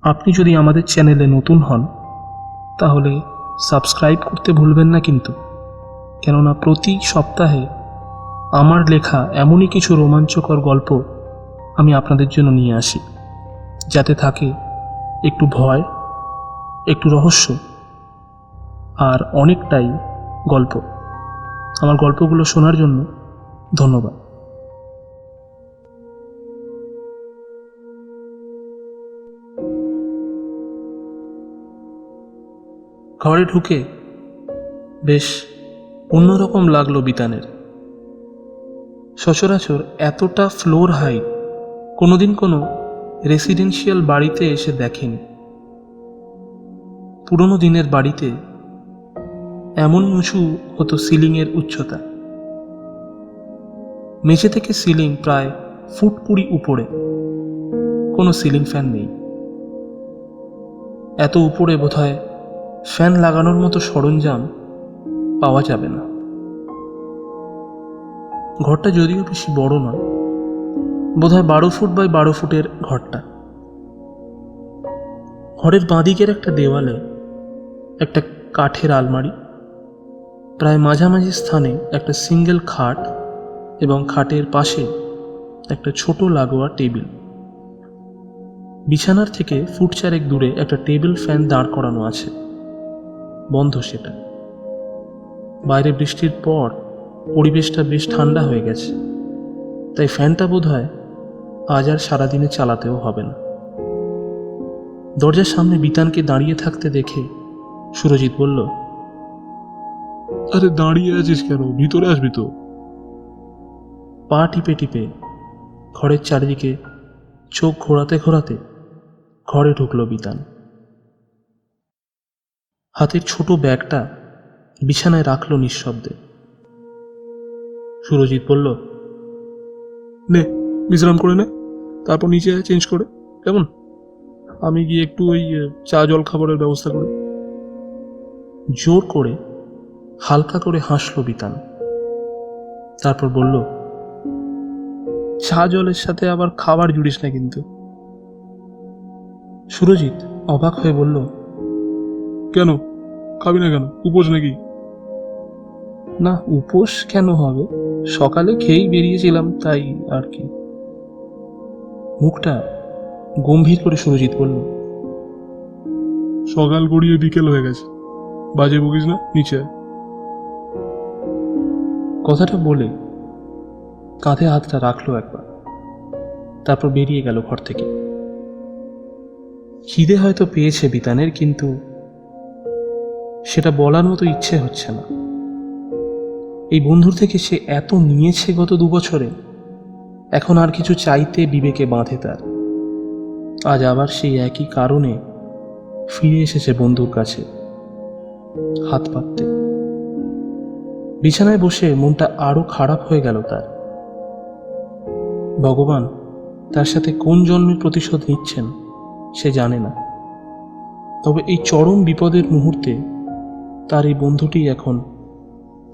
আপনি যদি আমাদের চ্যানেলে নতুন হন তাহলে সাবস্ক্রাইব করতে ভুলবেন না কিন্তু, কেননা প্রতি সপ্তাহে আমার লেখা এমনই কিছু রোমাঞ্চকর গল্প আমি আপনাদের জন্য নিয়ে আসি, যাতে থাকে একটু ভয়, একটু রহস্য আর অনেকটাই গল্প। আমার গল্পগুলো শোনার জন্য ধন্যবাদ। ঘরে ঢুকে বেশ অন্যরকম লাগলো বিতানের। সচরাচর এতটা ফ্লোর হাই কোনোদিন কোনো রেসিডেন্সিয়াল বাড়িতে এসে দেখেনি। পুরনো দিনের বাড়িতে এমন উঁচু হতো সিলিংয়ের উচ্চতা। মেঝে থেকে সিলিং প্রায় ফুট 20 উপরে। কোনো সিলিং ফ্যান নেই। এত উপরে বোধহয় ফ্যান লাগানোর মতো সরঞ্জাম পাওয়া যাবে না। ঘরটা যদিও বেশি বড় নয়, বোধহয় 12 ফুট বাই 12 ফুটের ঘরটা। ঘরের বাঁদিকের একটা দেওয়ালে একটা কাঠের আলমারি, প্রায় মাঝামাঝি স্থানে একটা সিঙ্গেল খাট এবং খাটের পাশে একটা ছোট লাগোয়া টেবিল। বিছানার থেকে ফুট 4 দূরে একটা টেবিল ফ্যান দাঁড় করানো আছে, বন্ধ সেটা। বাইরে বৃষ্টির পর পরিবেশটা বেশ ঠান্ডা হয়ে গেছে, তাই ফ্যানটা বোধহয় আজ আর সারাদিনে চালাতেও হবে না। দরজার সামনে বিতানকে দাঁড়িয়ে থাকতে দেখে সুরজিৎ বলল, আরে দাঁড়িয়ে আছিস কেন? ভিতরে আসবি তো। পা টিপে টিপে ঘরের চারিদিকে চোখ ঘোরাতে ঘোরাতে ঘরে ঢুকলো বিতান। হাতের ছোট ব্যাগটা বিছানায় রাখলো নিঃশব্দে। সুরজিৎ বলল, নে, বিশ্রাম করে নে, তারপর নিচে আয় চেঞ্জ করে, কেমন? আমি গিয়ে একটু ওই চা জল খাবারের ব্যবস্থা করি। জোর করে হালকা করে হাসল বিতান। তারপর বলল, চা জলের সাথে আবার খাবার জুড়িস না কিন্তু। সুরজিৎ অবাক হয়ে বলল, কেন খাবি না কেন? উপোস নাকি? না, উপোস কেন হবে, সকালে খেয়েই বেরিয়েছিলাম তাই আর কি। মুখটা গম্ভীর করে সুরজিৎ বলল, সকাল গড়িয়ে বিকেল হয়ে গেছে, বাজে বকিস না, নিচে আয়। কথাটা বলে কাঁধে হাতটা রাখলো একবার, তারপর বেরিয়ে গেল ঘর থেকে। খিদে হয়তো পেয়েছে বিতানের, কিন্তু সেটা বলার মতো ইচ্ছে হচ্ছে না। এই বন্ধুর থেকে সে এত নিয়েছে গত 2 বছরে, এখন আর কিছু চাইতে বিবেকে বাঁধে তার। আজ আবার সেই একই কারণে ফিরে এসেছে বন্ধুর কাছে হাত পাততে। বিছানায় বসে মনটা আরো খারাপ হয়ে গেল তার। ভগবান তার সাথে কোন জন্মের প্রতিশোধ নিচ্ছেন সে জানে না, তবে এই চরম বিপদের মুহূর্তে তার এই বন্ধুটি এখন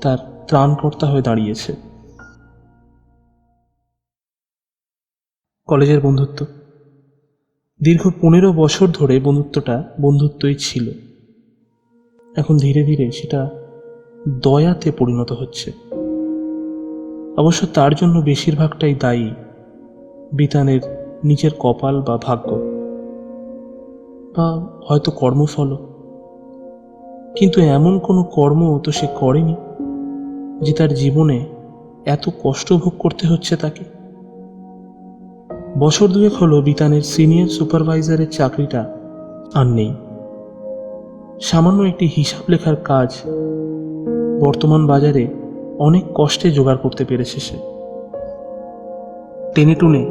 তার ত্রাণকর্তা হয়ে দাঁড়িয়েছে। কলেজের বন্ধুত্ব, দীর্ঘ 15 বছর ধরে বন্ধুত্বটা বন্ধুত্বই ছিল। এখন ধীরে ধীরে সেটা দয়াতে পরিণত হচ্ছে। অবশ্য তার জন্য বেশিরভাগটাই দায়ী বিতানের নিজের কপাল বা ভাগ্য, বা হয়তো কর্মফল। কিন্তু এমন কোনো কর্ম তো সে করেনি যে তার জীবনে এত কষ্ট ভোগ করতে হচ্ছে তাকে। বছর 2 হলো বিতানের সিনিয়র সুপারভাইজারের চাকরিটা আর নেই। সামান্য একটি হিসাব লেখার কাজ বর্তমান বাজারে অনেক কষ্টে জোগাড় করতে পেরেছে সে। টেনে টুনে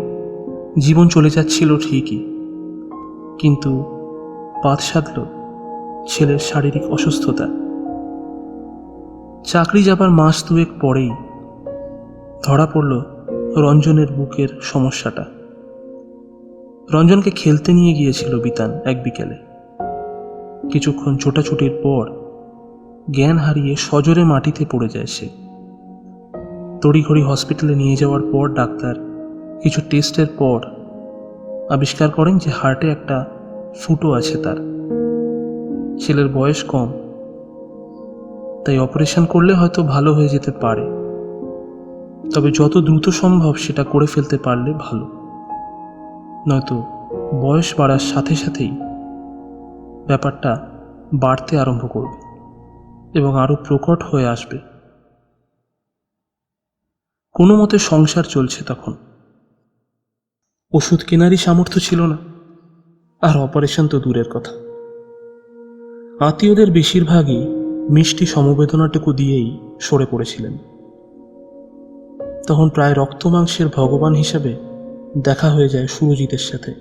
জীবন চলে যাচ্ছিল ঠিকই, কিন্তু বাদ সাধল ছেলের শারীরিক অসুস্থতা। চাকরি যাবার মাস 2 পরেই ধরা পড়ল রঞ্জনের বুকের সমস্যাটা। রঞ্জনকে খেলতে নিয়ে গিয়েছিল বিতান এক বিকেলে। কিছুক্ষণ ছোটাছুটির পর জ্ঞান হারিয়ে সজোরে মাটিতে পড়ে যায় সে। তড়িঘড়ি হসপিটালে নিয়ে যাওয়ার পর ডাক্তার কিছু টেস্টের পর আবিষ্কার করেন যে হার্টে একটা ফুটো আছে তার। ছেলের বয়স কম, তাই অপারেশন করলে হয়তো ভালো হয়ে যেতে পারে, তবে যত দ্রুত সম্ভব সেটা করে ফেলতে পারলে ভালো, নয়তো বয়স বাড়ার সাথে সাথেই ব্যাপারটা বাড়তে আরম্ভ করবে এবং আরো প্রকট হয়ে আসবে। কোনো মতে সংসার চলছে তখন। ওষুধ কেনারই সামর্থ্য ছিল না, আর অপারেশন তো দূরের কথা। আত্মীয়দের বেশিরভাগই মিষ্টি সমবেদনাটুকু দিয়েই সরে পড়েছিলেন। তখন প্রায় রক্ত মাংসের ভগবান হিসেবে দেখা হয়ে যায় সুরজিতের সাথে।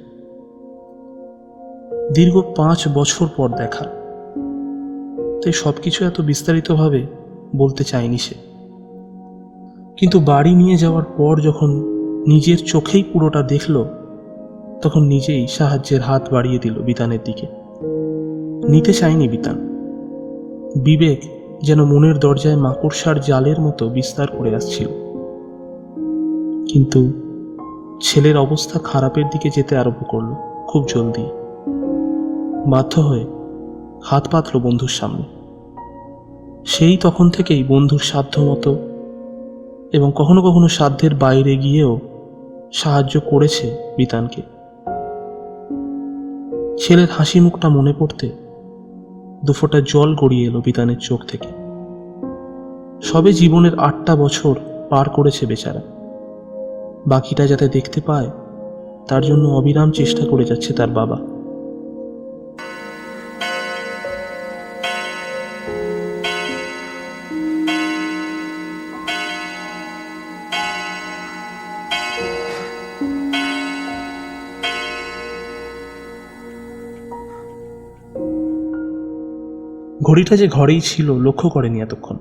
দীর্ঘ 5 বছর পর দেখা, তাই সবকিছু এত বিস্তারিতভাবে বলতে চায়নি সে। কিন্তু বাড়ি নিয়ে যাওয়ার পর যখন নিজের চোখেই পুরোটা দেখল, তখন নিজেই সাহায্যের হাত বাড়িয়ে দিল বিতানের দিকে। নিতে চায়নি বিতান। বিবেক যেন মনের দরজায় মাকড়সার জালের মতো বিস্তার করে আসছিল। কিন্তু ছেলের অবস্থা খারাপের দিকে যেতে আরম্ভ করলো খুব জলদি। বাধ্য হয়ে হাত পাতল বন্ধুর সামনে। সেই তখন থেকেই বন্ধুর সাধ্য মতো এবং কখনো কখনো সাধ্যের বাইরে গিয়েও সাহায্য করেছে বিতানকে। ছেলের হাসি মুখটা মনে পড়তে দুফোঁটা জল গড়িয়ে এলো বিতানের চোখ থেকে। সবে জীবনের 8টা বছর পার করেছে বেচারা, বাকিটা যাতে দেখতে পায় তার জন্য অবিরাম চেষ্টা করে যাচ্ছে তার বাবা। ঘড়িটা যে ঘরেই ছিল লক্ষ্য করেনি এতক্ষণ।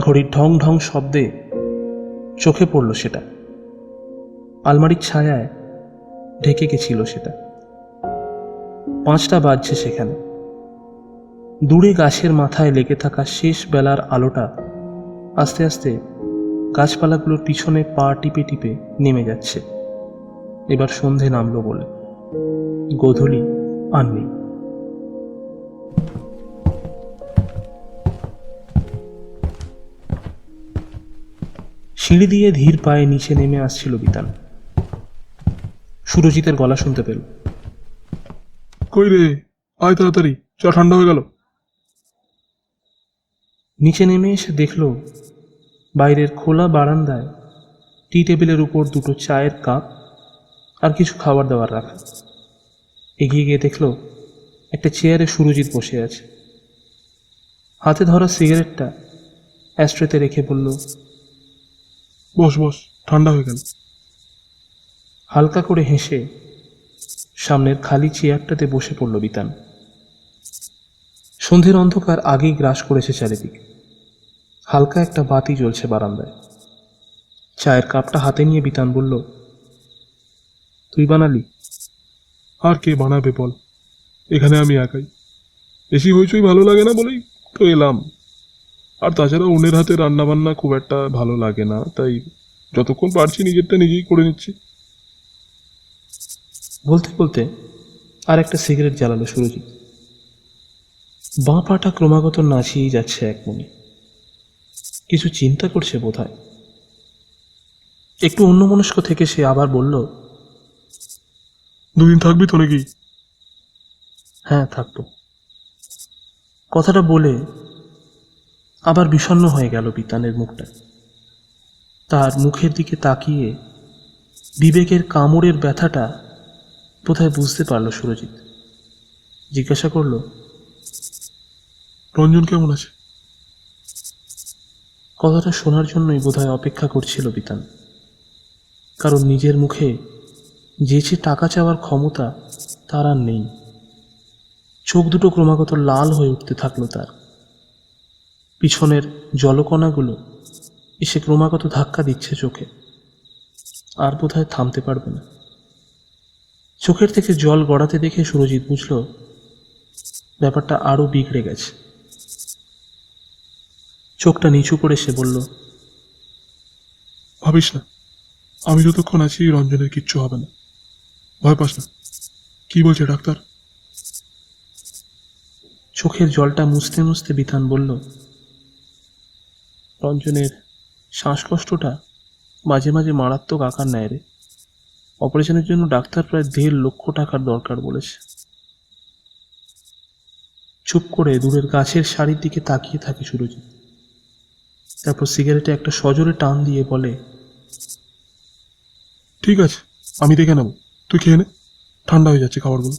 ঘড়ির ঢং ঢং শব্দে চোখে পড়ল সেটা। আলমারির ছায়ায় ঢেকে গেছিল সেটা। 5টা বাজছে সেখানে। দূরে গাছের মাথায় লেগে থাকা শেষ বেলার আলোটা আস্তে আস্তে গাছপালাগুলোর পিছনে পা টিপে টিপে নেমে যাচ্ছে। এবার সন্ধে নামলো বলে। গোধূলি আর নেই। সিঁড়ি দিয়ে ধীর পায়ে নিচে নেমে আসছিল বিতান। সুরজিতের গলা শুনতে পেল। কই রে, আয় তাড়াতাড়ি, চা ঠান্ডা হয়ে গেল। নিচে নেমে এসে দেখল বাইরের খোলা বারান্দায় টি টেবিলের উপর 2টো চায়ের কাপ আর কিছু খাবার দাবার রাখা। এগিয়ে গিয়ে দেখল একটা চেয়ারে সুরজিৎ বসে আছে। হাতে ধরা সিগারেটটা অ্যাস্ট্রেতে রেখে বলল, বস বস, ঠান্ডা হয়ে গেল। হালকা করে হেসে সামনের খালি চেয়ারটাতে বসে পড়ল বিতান। সন্ধ্যের অন্ধকার আগেই গ্রাস করেছে চারিদিক। হালকা একটা বাতি জ্বলছে বারান্দায়। চায়ের কাপটা হাতে নিয়ে বিতান বলল, তুই বানালি? আর কে বানাবে বল, এখানে আমি একাই। বেশি হইচই ভালো লাগে না বলেই তো এলাম। আর তাছাড়া অন্যের হাতে রান্না বান্না খুব একটা ভালো লাগে না, তাই যতক্ষণ পারছি নিজেরটা নিজেই করে নিচ্ছি। বলতে বলতে আর একটা সিগারেট জ্বালালো সুরজিৎ। বাঁ পাটা ক্রমাগত নাচিয়েই যাচ্ছে এক মনে। কিছু চিন্তা করছে বোধহয়। একটু অন্যমনস্ক থেকে সে আবার বলল, 2 দিন থাকবি তো নাকি? হ্যাঁ থাকবো। কথাটা বলে আবার বিষণ্ণ হয়ে গেল বিতানের মুখটা। তার মুখের দিকে তাকিয়ে বিবেকের কামড়ের ব্যথাটা বোধহয় বুঝতে পারল সুরজিৎ। জিজ্ঞাসা করল, রঞ্জন কেমন আছে? কথাটা শোনার জন্যই বোধহয় অপেক্ষা করছিল বিতান। কারণ নিজের মুখে যেচে টাকা চাওয়ার ক্ষমতা তার আর নেই। চোখ দুটো ক্রমাগত লাল হয়ে উঠতে থাকলো তার। পিছনের জলকণাগুলো এসে ক্রমাগত ধাক্কা দিচ্ছে চোখে। আর বোধহয় থামতে পারবে না। চোখের থেকে জল গড়াতে দেখে সুরজিৎ বুঝল ব্যাপারটা আরো বিগড়ে গেছে। চোখটা নিচু করে সে বলল, ভাবিস না, আমি যতক্ষণ আছি রঞ্জনের কিচ্ছু হবে না, ভয় পাস না। কি বলছে ডাক্তার? চোখের জলটা মুছতে মুছতে বিতান বলল, রঞ্জনের শ্বাসকষ্টটা মাঝে মাঝে মারাত্মক আকার নেয় রে। অপারেশনের জন্য ডাক্তার প্রায় 1.5 লক্ষ টাকার দরকার বলেছে। চুপ করে দূরের গাছের সারির দিকে তাকিয়ে থাকে সুরজিৎ। তারপর সিগারেটে একটা সজোরে টান দিয়ে বলে, ঠিক আছে, আমি দেখে নেব, তুই খেয়ে নে, ঠান্ডা হয়ে যাচ্ছে খাবারগুলো।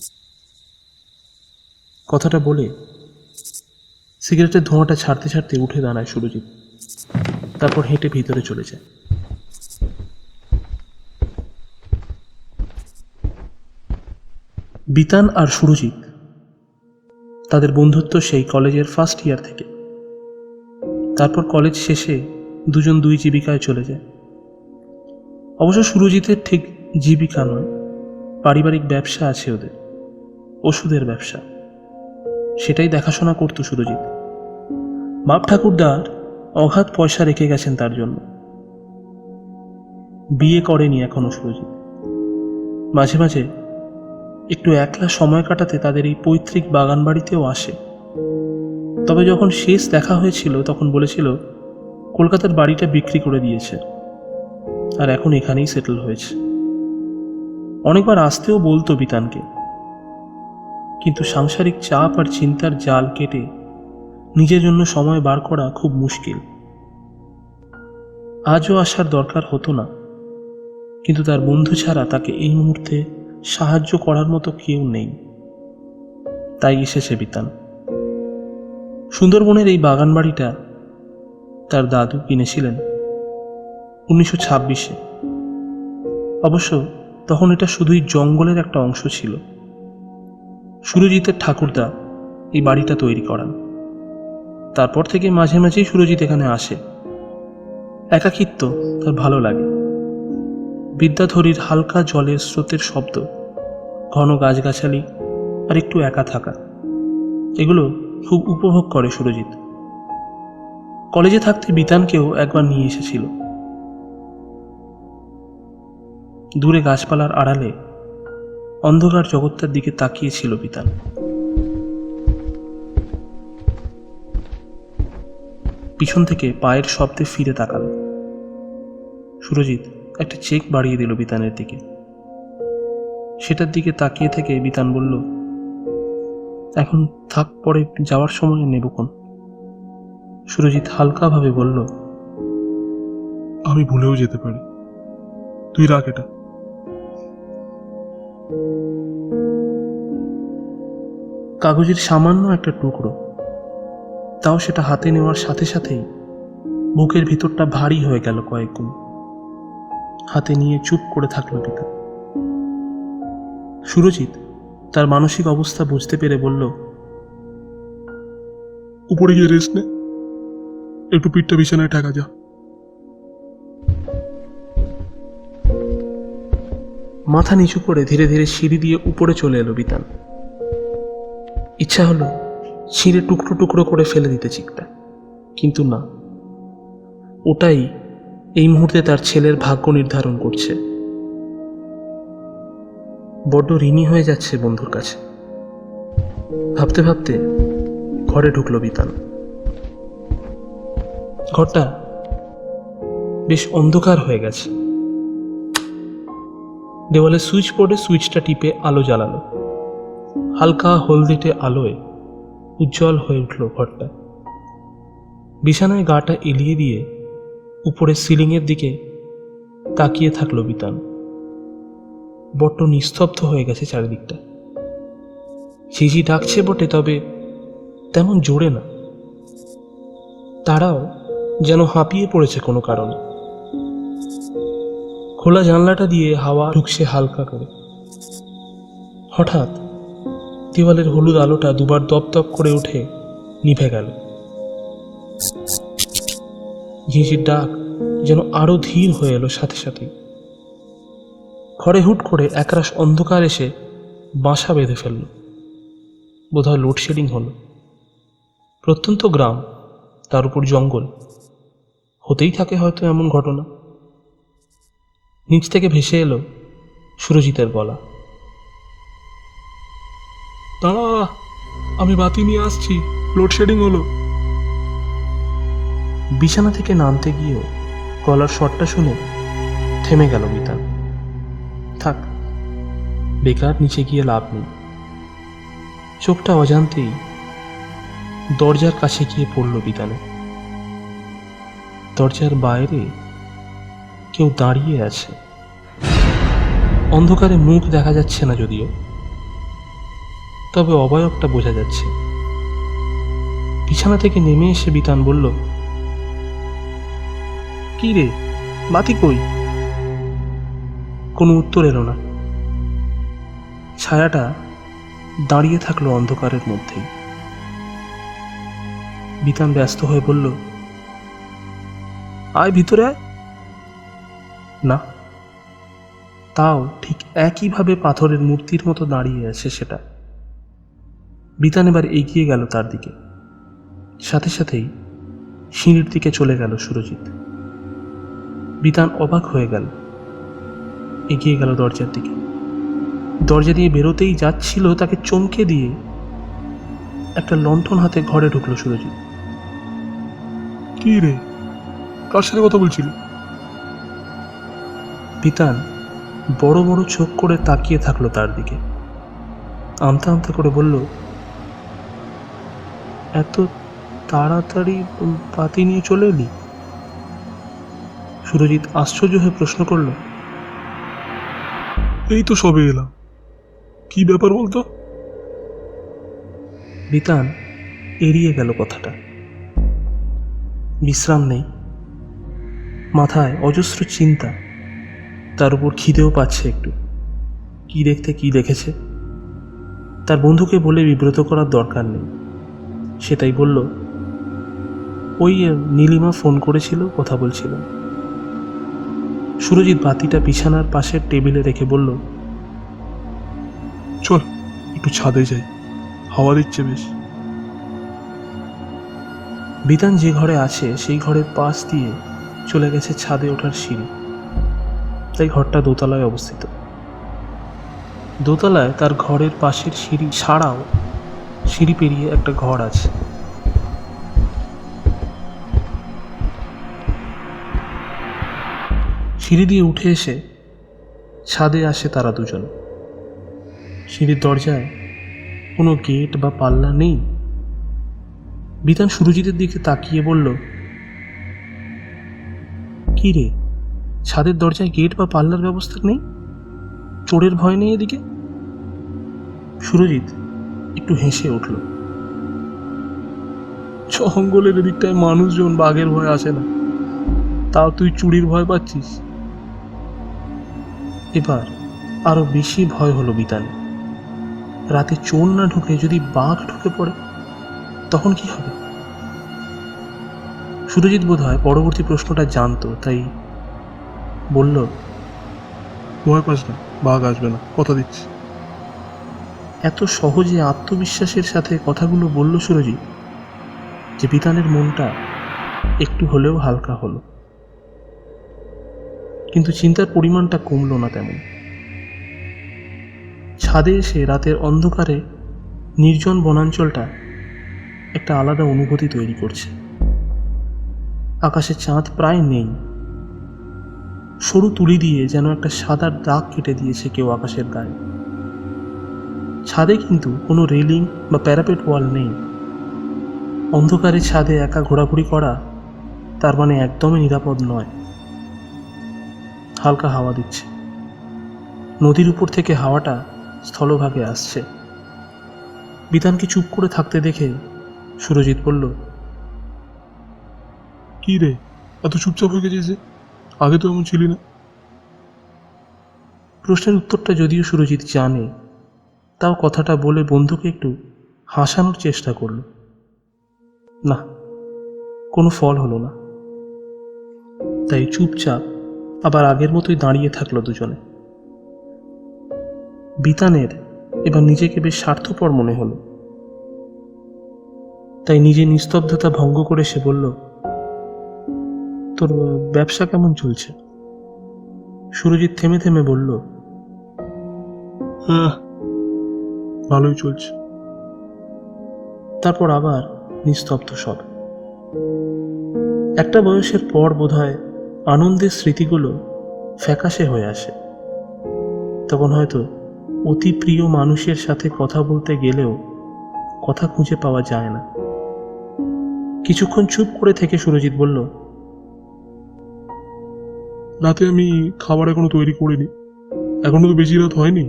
কথাটা বলে সিগারেটের ধোঁয়াটা ছাড়তে ছাড়তে উঠে দাঁড়ায় সুরজিৎ। তারপর হেঁটে ভিতরে চলে যায়। বিতান আর সুরজিৎ, তাদের বন্ধুত্ব সেই কলেজের ফার্স্ট ইয়ার থেকে। তারপর কলেজ শেষে দুজন দুই জীবিকায় চলে যায়। অবশ্য সুরজিতের ঠিক জীবিকা নয়, পারিবারিক ব্যবসা আছে ওদের, ওষুধের ব্যবসা। সেটাই দেখাশোনা করত সুরজিৎ। বাপ ঠাকুরদার অগাধ পয়সা রেখে গেছেন তার জন্য। বিয়ে করেনি এখনো সুরজিৎ। মাঝে মাঝে একটু একলা সময় কাটাতে তাদের এই পৈতৃক বাগান বাড়িতেও আসে। তবে যখন শেষ দেখা হয়েছিল তখন বলেছিল কলকাতার বাড়িটা বিক্রি করে দিয়েছে আর এখন এখানেই সেটেল হয়েছে। অনেকবার আসতেও বলতো বিতানকে, কিন্তু সাংসারিক চাপ আর চিন্তার জাল কেটে নিজের জন্য সময় বার করা খুব মুশকিল। আজও আসার দরকার হতো না, কিন্তু তার বন্ধু ছাড়া তাকে এই মুহূর্তে সাহায্য করার মতো কেউ নেই। তাই এসেছে বিতান। সুন্দরবনের এই বাগান বাড়িটা তার দাদু কিনেছিলেন 1926-এ। অবশ্য তখন এটা শুধুই জঙ্গলের একটা অংশ ছিল। সুরজিতের ঠাকুরদা এই বাড়িটা তৈরি করান। তারপর থেকে মাঝে মাঝেই সুরজিৎ এখানে আসে। একাকিত্ব তার ভালো লাগে। বিদ্যাধরীর হালকা জলের স্রোতের শব্দ, ঘন গাছগাছালি আর একটু একা থাকা, এগুলো খুব উপভোগ করে সুরজিৎ। কলেজে থাকতে বিতানকেও একবার নিয়ে এসেছিল। দূরে গাছপালার আড়ালে অন্ধকার জগৎটার দিকে তাকিয়েছিল বিতান। পিছন থেকে পায়ের শব্দে ফিরে তাকাল। সুরজিৎ একটা চেক বাড়িয়ে দিল বিতানের দিকে। সেটার দিকে তাকিয়ে থেকে বিতান বলল, এখন থাক, পরে যাওয়ার সময় নেবক্ষণ। সুরজিৎ হালকাভাবে বলল, আমি ভুলেও যেতে পারি, তুই রাখ এটা। কাগজের সামান্য একটা টুকরো, তাও সেটা হাতে নেওয়ার সাথে সাথেই বুকের ভিতরটা ভারী হয়ে গেল কয়েক গুণ। হাতে নিয়ে চুপ করে থাকলো পিতা। সুরজিৎ তার মানসিক অবস্থা বুঝতে পেরে বলল, উপরে গিয়ে রেস্ট নে, একটু পিঠটা বিছানায় ঠেকা যা। মাথা নিচু করে ধীরে ধীরে সিঁড়ি দিয়ে উপরে চলে এলো বিতান। ইচ্ছা হলো ছিঁড়ে টুকরো টুকরো করে ফেলে দিতে চিকটা, কিন্তু না, ওটাই এই মুহূর্তে তার ছেলের ভাগ্য নির্ধারণ করছে। বড্ড ঋণী হয়ে যাচ্ছে বন্ধুর কাছে। ভাবতে ভাবতে ঘরে ঢুকলো বিতান। ঘরটা বেশ অন্ধকার হয়ে গেছে। দেওয়ালে সুইচ বোর্ডে সুইচটা টিপে আলো জ্বালালো। হালকা হলদেটে আলোয় উজ্জ্বল হয়ে উঠল ঘরটা। বিছানায় গাটা এলিয়ে দিয়ে উপরে সিলিংয়ের দিকে তাকিয়ে থাকলো বিতান। বড্ড নিস্তব্ধ হয়ে গেছে চারিদিকটা। ঝিঝি ডাকছে বটে, তবে তেমন জোরে না। তারাও যেন হাঁপিয়ে পড়েছে কোনো কারণে। খোলা জানলাটা দিয়ে হাওয়া ঢুকছে হালকা করে। হঠাৎ দেওয়ালের হলুদ আলোটা দুবার দপদপ করে উঠে নিভে গেল। ঝিঁঝির ডাক যেন আরো ধীর হয়ে এলো সাথে সাথে। ঘরে হুট করে একরাশ অন্ধকার এসে বাসা বেঁধে ফেলল। বোধহয় লোডশেডিং হলো। প্রত্যন্ত গ্রাম, তার উপর জঙ্গল, হতেই থাকে হয়তো এমন ঘটনা। নিচ থেকে ভেসে এলো সুরজিতের গলা, দাঁড়া, আমি বাতি নিয়ে আসছি, লোডশেডিং হলো। বিছানা থেকে নামতে গিয়েও গলার শটটা শুনে থেমে গেল বিতান। থাক, বেকার নিচে গিয়ে লাভ নেই। চোখটা অজান্তেই দরজার কাছে গিয়ে পড়ল বিতানে। দরজার বাইরে কেউ দাঁড়িয়ে আছে। অন্ধকারে মুখ দেখা যাচ্ছে না যদিও, তবে অবয়বটা বোঝা যাচ্ছে। বিছানা থেকে নেমে এসে বিতান বলল, কি রে, বাতি কই? কোনো উত্তর এলো না। ছায়াটা দাঁড়িয়ে থাকলো অন্ধকারের মধ্যেই। বিতান ব্যস্ত হয়ে বলল, আয় ভিতরে আয়। না, তাও ঠিক একইভাবে পাথরের মূর্তির মতো দাঁড়িয়ে আছে সেটা। বিতান এবার এগিয়ে গেল তার দিকে। সাথে সাথেই সিঁড়ির দিকে চলে গেল সুরজিৎ। বিতান অবাক হয়ে গেল, এগিয়ে গেল দরজার দিকে। দরজা দিয়ে বেরোতেই যাচ্ছিল, তাকে চমকে দিয়ে একটা লণ্ঠন হাতে ঘরে ঢুকলো সুরজিৎ। কি রে, কার সাথে কথা বলছিলি? বিতান বড় বড় চোখ করে তাকিয়ে থাকলো তার দিকে। আমতা আমতা করে বলল, এত তাড়াতাড়ি বাতি নিয়ে চলে এলি? সুরজিৎ আশ্চর্য হয়ে প্রশ্ন করল, এই তো সবে এলাম, কি ব্যাপার বলতো? বিতান এড়িয়ে গেল কথাটা। বিশ্রাম নেই, মাথায় অজস্র চিন্তা, তার উপর খিদেও পাচ্ছে একটু। কি দেখতে কি দেখেছে তার বন্ধুকে বলে বিব্রত করার দরকার নেই। সেটাই বলল, ওই নীলিমা ফোন করেছিল, কথা বলছিল। সুরজিৎ বাতিটা বিছানার পাশের টেবিলে রেখে বলল, চল একটু ছাদে যাই, হাওয়া দিচ্ছে বেশ। বিতান যে ঘরে আছে সেই ঘরের পাশ দিয়ে চলে গেছে ছাদে ওঠার সিঁড়ি। তাই ঘরটা দোতলায় অবস্থিত। দোতলায় তার ঘরের পাশের সিঁড়ি ছাড়াও সিঁড়ি পেরিয়ে একটা ঘর আছে। সিঁড়ি দিয়ে উঠে এসে ছাদে আসে তারা দুজন। সিঁড়ির দরজায় কোনো গেট বা পাল্লা নেই। বিতান সুরজিতের দিকে তাকিয়ে বলল, কি রে, ছাদের দরজায় গেট বা পাল্লার ব্যবস্থা নেই? চোরের ভয় নেই এদিকে? সুরজিৎ একটু হেসে উঠল। জঙ্গলের এদিকটায় মানুষজন বাঘের ভয় আসে না, তাও তুই চুরির ভয় পাচ্ছিস? এবার আরো বেশি ভয় হলো বিতান। রাতে চোর না ঢুকে যদি বাঘ ঢুকে পড়ে তখন কি হবে? সুরজিৎ বোধ হয় পরবর্তী প্রশ্নটা জানতো, তাই বলল, ভয় পাস না, বাঘ আসবে না, কথা দিচ্ছি। এত সহজে আত্মবিশ্বাসের সাথে কথাগুলো বলল সুরজিৎ যে বিতানের মনটা একটু হলেও হালকা হলো। কিন্তু চিন্তার পরিমাণটা কমলো না তেমন। ছাদে এসে রাতের অন্ধকারে নির্জন বনাঞ্চলটা একটা আলাদা অনুভূতি তৈরি করছে। আকাশে চাঁদ প্রায় নেই। সরু তুলি দিয়ে যেন একটা সাদা দাগ কেটে দিয়েছে কেউ আকাশের গায়ে। ছাদে কিন্তু কোনো রেলিং বা প্যারাপেট ওয়াল নেই। অন্ধকারে ছাদে একা ঘোরাঘুরি করা তার মানে একদমই নিরাপদ নয়। হালকা হাওয়া দিচ্ছে। নদীর উপর থেকে হাওয়াটা স্থলভাগে আসছে। বিতানকে চুপ করে থাকতে দেখে সুরজিৎ বলল, কি রে, এত চুপচাপ হয়ে গেছিস যে? আগে তো এমন ছিলি না। প্রশ্নের উত্তরটা যদিও সুরজিৎ জানে, তাও কথাটা বলে বন্ধুকে একটু হাসানোর চেষ্টা করল। না, কোনো ফল হলো না। তাই চুপচাপ আবার আগের মতোই দাঁড়িয়ে থাকলো দুজনে। বিতানের এবার নিজেকে বেশ স্বার্থপর মনে হলো, তাই নিজে নিস্তব্ধতা ভঙ্গ করে সে বলল, তোর ব্যবসা কেমন চলছে? সুরজিৎ থেমে থেমে বলল, হ্যাঁ, ভালোই চলছে। তারপর আবার নিস্তব্ধ সব। একটা বয়সের পর বোধহয় আনন্দের স্মৃতিগুলো ফ্যাকাশে হয়ে আসে। তখন হয়তো অতি প্রিয় মানুষের সাথে কথা বলতে গেলেও কথা খুঁজে পাওয়া যায় না। কিছুক্ষণ চুপ করে থেকে সুরজিৎ বলল, রাতে আমি খাবার এখনো তৈরি করিনি, এখনো তো বেশি রাত হয়নি,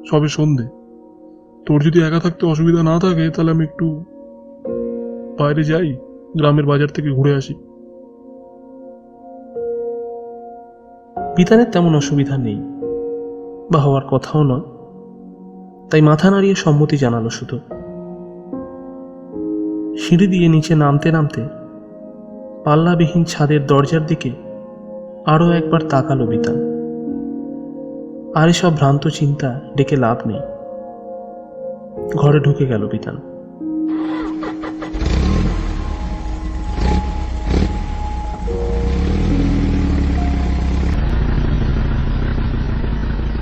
সবে সন্ধে। তোর যদি একা থাকতে অসুবিধা না থাকে তাহলে আমি একটু বাইরে যাই, গ্রামের বাজার থেকে ঘুরে আসি। বিতানের তেমন অসুবিধা নেই, বা হওয়ার কথাও নয়, তাই মাথা নাড়িয়ে সম্মতি জানালো শুধু। সিঁড়ি দিয়ে নিচে নামতে নামতে পাল্লাবিহীন ছাদের দরজার দিকে আরও একবার তাকালো বিতান। আর এসব ভ্রান্ত চিন্তা ডেকে লাভ নেই। ঘরে ঢুকে গেল বিতান।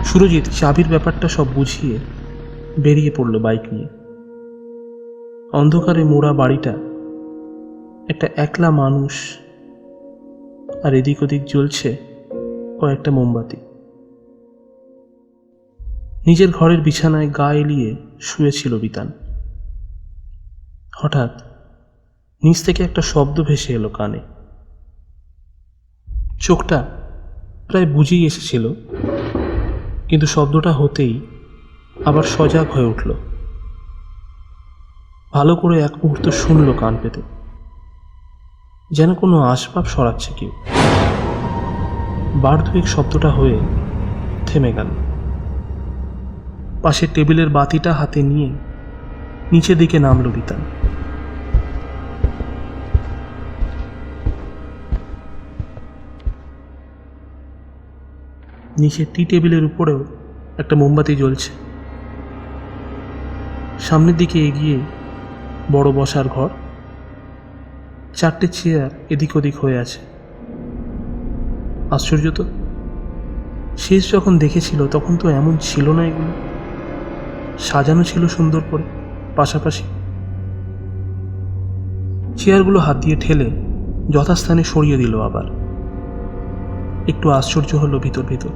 সুরজিৎ চাবির ব্যাপারটা সব বুঝিয়ে বেরিয়ে পড়ল বাইক নিয়ে। অন্ধকারে মোড়া বাড়িটা, একটা একলা মানুষ, আর এদিক ওদিক জ্বলছে কয়েকটা মোমবাতি। নিজের ঘরের বিছানায় গা এলিয়ে শুয়েছিল বিতান। হঠাৎ নিচ থেকে একটা শব্দ ভেসে এলো কানে। চোখটা প্রায় বুঝেই এসেছিল, কিন্তু শব্দটা হতেই আবার সজাগ হয়ে উঠল। ভালো করে এক মুহূর্ত শুনল কান পেতে, যেন কোনো আসবাব সরাচ্ছে কেউ। বার দুয়েক শব্দটা হয়ে থেমে গেল। পাশের টেবিলের বাতিটা হাতে নিয়ে নিচের দিকে নামল বিতান। নিচে টি টেবিলের উপরেও একটা মোমবাতি জ্বলছে। সামনের দিকে এগিয়ে বড় বসার ঘর, 4টে চেয়ার এদিক ওদিক হয়ে আছে। আশ্চর্য তো, শেষ যখন দেখেছিল তখন তো এমন ছিল না। এগুলো সাজানো ছিল সুন্দর করে পাশাপাশি। চেয়ারগুলো হাত দিয়ে ঠেলে যথাস্থানে সরিয়ে দিল আবার। একটু আশ্চর্য হলো ভিতর ভিতর।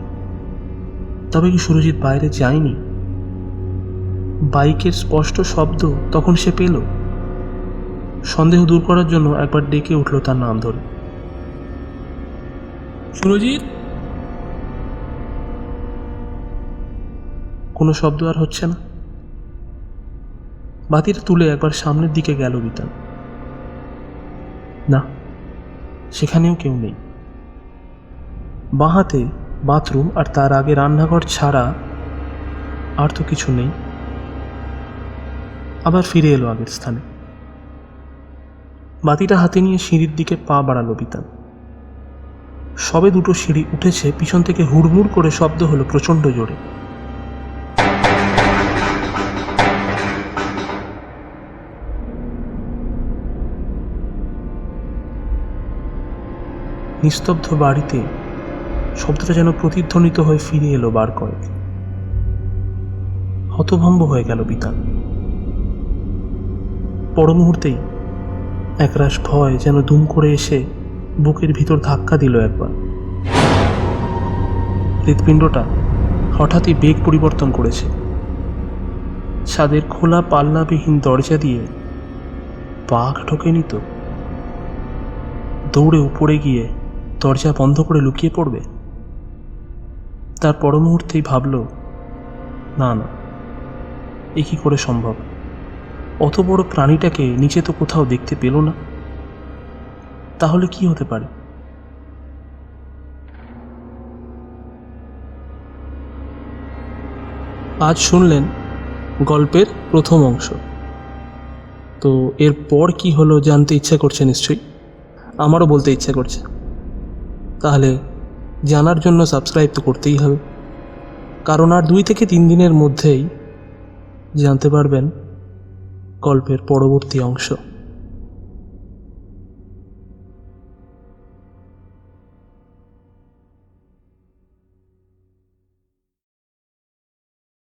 তবে কি সুরজিৎ বাইরে যায়নি? বাইকের স্পষ্ট শব্দ তখন সে পেল। সন্দেহ দূর করার জন্য একবার ডেকে উঠল তার নাম ধরে, সুরজিৎ। কোনো শব্দ আর হচ্ছে না। বাতিটা তুলে একবার সামনের দিকে গেল বিতান। না, সেখানেও কেউ নেই। বাঁ হাতে বাথরুম, আর তার আগে রান্নাঘর ছাড়া আর তো কিছু নেই। আবার ফিরে এলো আগের স্থানে। বাতিটা হাতে নিয়ে সিঁড়ির দিকে পা বাড়ালো বিতান। সবে দুটো সিঁড়ি উঠেছে, পিছন থেকে হুড়মুড় করে শব্দ হলো প্রচণ্ড জোরে। নিস্তব্ধ বাড়িতে শব্দটা যেন প্রতিধ্বনিত হয়ে ফিরে এলো বার কয়েক। হতভম্ব হয়ে গেল বিতান। পর মুহূর্তেই একরাশ ভয় যেন দুম করে এসে বুকের ভিতর ধাক্কা দিল একবার। হৃৎপিণ্ডটা হঠাৎই বেগ পরিবর্তন করেছে। ছাদের খোলা পাল্লাবিহীন দরজা দিয়ে বাঘ ঢোকেনি তো? দৌড়ে উপরে গিয়ে দরজা বন্ধ করে লুকিয়ে পড়বে? তার পর মুহূর্তেই ভাবল, না না, এ কি করে সম্ভব? অত বড় প্রাণীটাকে নিচে তো কোথাও দেখতে পেল না। তাহলে কি হতে পারে? আজ শুনলেন গল্পের প্রথম অংশ। তো এরপর কি হলো জানতে ইচ্ছা করছে নিশ্চয়ই, আমারও বলতে ইচ্ছা করছে। তাহলে জানার জন্য সাবস্ক্রাইব তো করতেই হবে, কারণ আর 2 থেকে 3 দিনের মধ্যেই জানতে পারবেন গল্পের পরবর্তী অংশ।